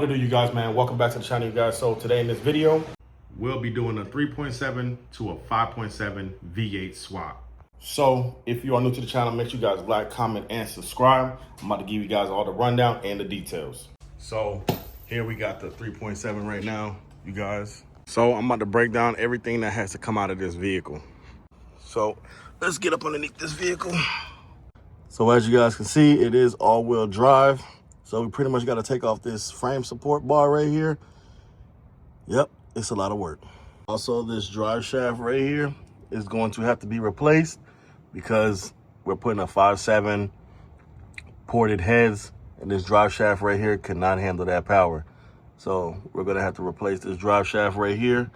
What it do, you guys, man? Welcome back to the channel, you guys. So today in this video, we'll be doing a 3.7 to a 5.7 V8 swap. So if you are new to the channel, make sure you guys like, comment, and subscribe. I'm about to give you guys all the rundown and the details. So here we got the 3.7 right now, you guys. So I'm about to break down everything that has to come out of this vehicle. So let's get up underneath this vehicle. So as you guys can see, it is all-wheel drive. So we pretty much got to take off this frame support bar right here. Yep, it's a lot of work. Also, this drive shaft right here is going to have to be replaced because we're putting a 5.7 ported heads, and this drive shaft right here cannot handle that power. So we're going to have to replace this drive shaft right here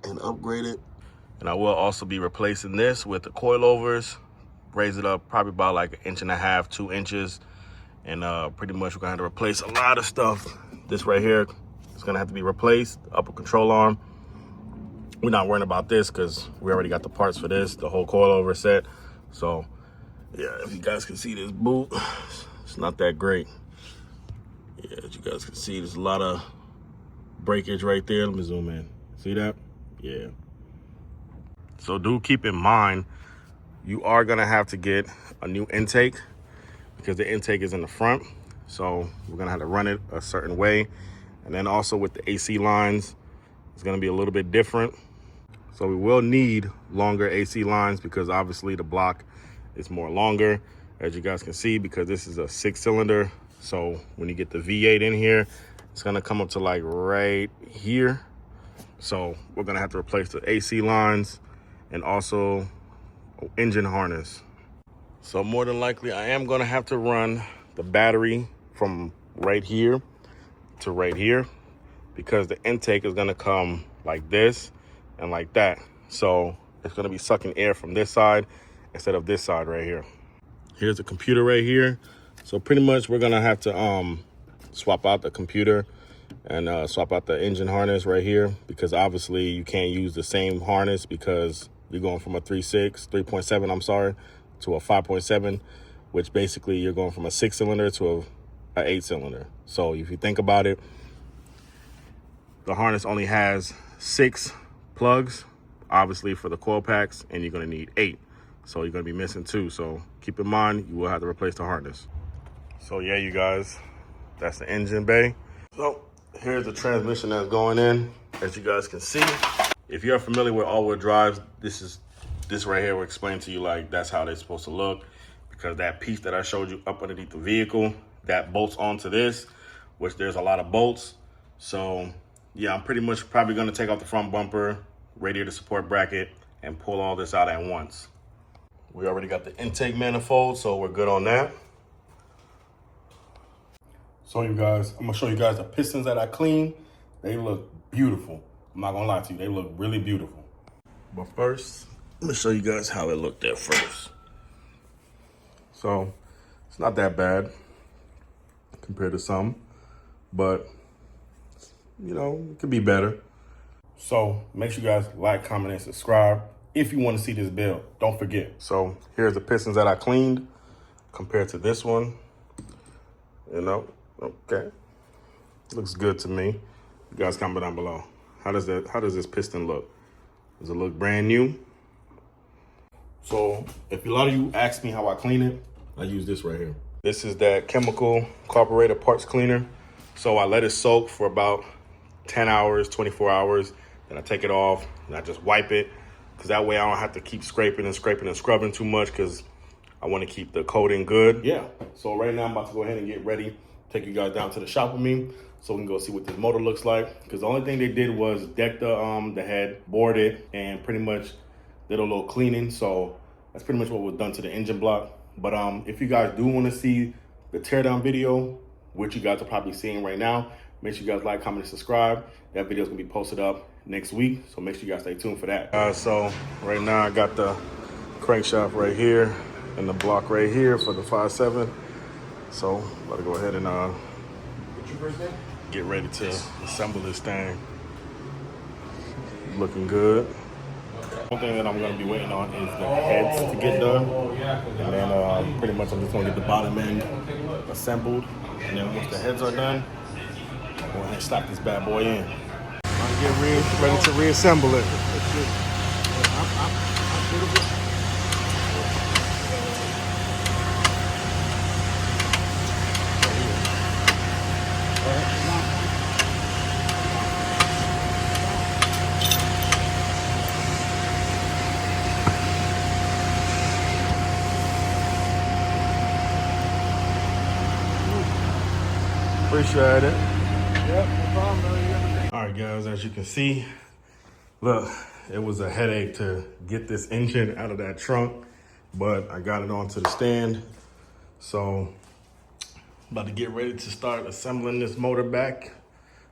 and upgrade it. And I will also be replacing this with the coilovers, raise it up probably about like 1.5 inches, 2 inches. And pretty much we're gonna have to replace a lot of stuff. This right here is gonna have to be replaced, upper control arm. We're not worrying about this because we already got the parts for this, the whole coilover set. So yeah, if you guys can see this boot, it's not that great. Yeah, as you guys can see, there's a lot of breakage right there. Let me zoom in. See that? Yeah. So do keep in mind, you are gonna have to get a new intake, because the intake is in the front. So we're gonna have to run it a certain way. And then also with the AC lines, it's gonna be a little bit different. So we will need longer AC lines because obviously the block is more longer, as you guys can see, because this is a 6-cylinder. So when you get the V8 in here, it's gonna come up to like right here. So we're gonna have to replace the AC lines and also engine harness. So more than likely, I am gonna have to run the battery from right here to right here because the intake is gonna come like this and like that. So it's gonna be sucking air from this side instead of this side right here. Here's the computer right here. So pretty much we're gonna have to swap out the computer and swap out the engine harness right here, because obviously you can't use the same harness because you're going from a 3.7, I'm sorry, to a 5.7, which basically you're going from a 6-cylinder to a 8-cylinder. So if you think about it, the harness only has 6 plugs, obviously for the coil packs, and you're gonna need 8. So you're gonna be missing 2. So keep in mind, you will have to replace the harness. So yeah, you guys, that's the engine bay. So here's the transmission that's going in, as you guys can see. If you're familiar with all-wheel drives, this right here will explain to you like that's how they're supposed to look, because that piece that I showed you up underneath the vehicle that bolts onto this, which there's a lot of bolts. So yeah, I'm pretty much probably going to take off the front bumper, radiator support bracket, and pull all this out at once. We already got the intake manifold, so we're good on that. So you guys, I'm gonna show you guys the pistons that I cleaned. They look beautiful. I'm not gonna lie to you, they look really beautiful. But first, let me show you guys how it looked at first. So it's not that bad compared to some, but you know, it could be better. So make sure you guys like, comment, and subscribe if you want to see this build. Don't forget. So here's the pistons that I cleaned compared to this one. You know, okay, looks good to me. You guys comment down below. How does this piston look? Does it look brand new? So if a lot of you ask me how I clean it, I use this right here. This is that chemical carburetor parts cleaner. So I let it soak for about 10 hours, 24 hours. Then I take it off and I just wipe it, because that way I don't have to keep scraping and scrubbing too much, because I want to keep the coating good. Yeah, so right now I'm about to go ahead and get ready, take you guys down to the shop with me so we can go see what this motor looks like. Because the only thing they did was deck the head, board it, and pretty much did a little cleaning. So that's pretty much what was done to the engine block. But if you guys do want to see the teardown video, which you guys are probably seeing right now, make sure you guys like, comment, and subscribe. That video is gonna be posted up next week, so make sure you guys stay tuned for that. So right now I got the crankshaft right here and the block right here for the 5.7. So I'm about to go ahead and get ready to assemble this thing. Looking good. Okay. One thing that I'm gonna be waiting on is the heads to get done. And then pretty much I'm just gonna get the bottom end assembled. And then once the heads are done, I'm gonna slap this bad boy in. I'm getting ready to reassemble it. Appreciate it. Yep, no problem, brother. All right, guys, as you can see, look, it was a headache to get this engine out of that trunk, but I got it onto the stand. So about to get ready to start assembling this motor back.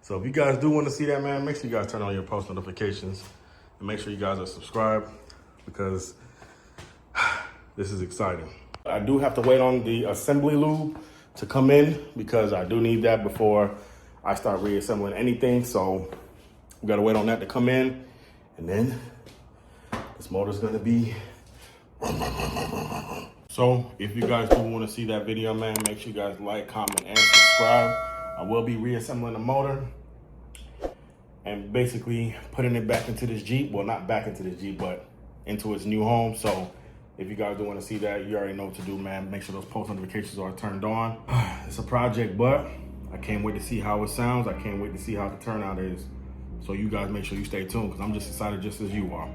So if you guys do want to see that, man, make sure you guys turn on your post notifications and make sure you guys are subscribed because this is exciting. I do have to wait on the assembly lube to come in because I do need that before I start reassembling anything. So we got to wait on that to come in, and then this motor's going to be. So if you guys do want to see that video, man, make sure you guys like, comment, and subscribe. I will be reassembling the motor and basically putting it back into this Jeep. Well, not back into this Jeep, but into its new home. So if you guys do want to see that, you already know what to do, man. Make sure those post notifications are turned on. It's a project, but I can't wait to see how it sounds. I can't wait to see how the turnout is. So you guys make sure you stay tuned because I'm just excited just as you are.